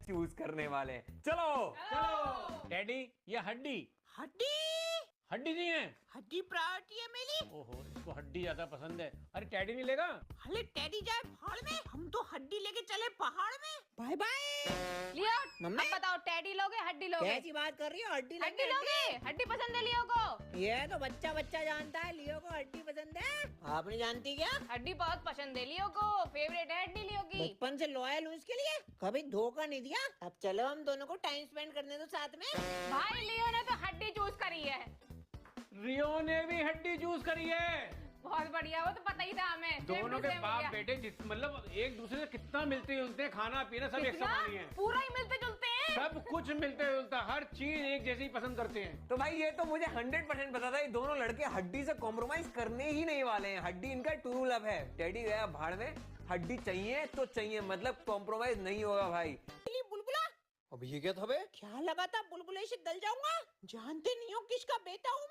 Choose करने वाले हैं। चलो चलो टेडी या हड्डी? हड्डी। हड्डी नहीं है? हड्डी प्रायोरिटी है मेरी। ओहो, इसको हड्डी ज्यादा पसंद है। अरे टेडी नहीं लेगा? हले टेडी जाए पहाड़ में, हम तो हड्डी लेके चले पहाड़ में। Bye bye. Leo mummy? अब बताओ, टेडी लोगे हड्डी लोगे? कैसी बात कर रही हो? हड्डी हड्डी लोगे? हड्डी पसंद है लियो को? ये तो बच्चा बच्चा जानता है, लियो को हड्डी पसंद है। आप नहीं जानती क्या? हड्डी बहुत पसंद है लियो को, फेवरेट है हड्डी लियो की। बचपन से लॉयल हूँ इसके लिए, कभी धोखा नहीं दिया। अब चलो हम दोनों को टाइम स्पेंड करने दो साथ में। भाई लियो ने तो हड्डी चूज करी है। रियो ने भी हड्डी चूज करी है। बहुत बढ़िया, वो तो पता ही था हमें। दोनों के सेम हो बाप गया। बेटे मतलब एक दूसरे से कितना मिलते जुलते हैं, खाना पीना सब एक कितना? समान ही है। पूरा ही मिलते जुलते हैं। सब कुछ मिलते जुलता, हर चीज एक जैसी पसंद करते हैं। तो भाई ये तो मुझे 100% पता था, ये दोनों लड़के हड्डी से कॉम्प्रोमाइज करने ही नहीं वाले हैं। हड्डी इनका ट्रू लव है। टेडी गया भाड़ में, हड्डी चाहिए तो चाहिए, मतलब कॉम्प्रोमाइज नहीं होगा भाई। बुलबुला, अब ये क्या था बे? क्या लगा था बुलबुले से गल जाऊंगा? जानते नहीं हो किसका बेटा हूँ?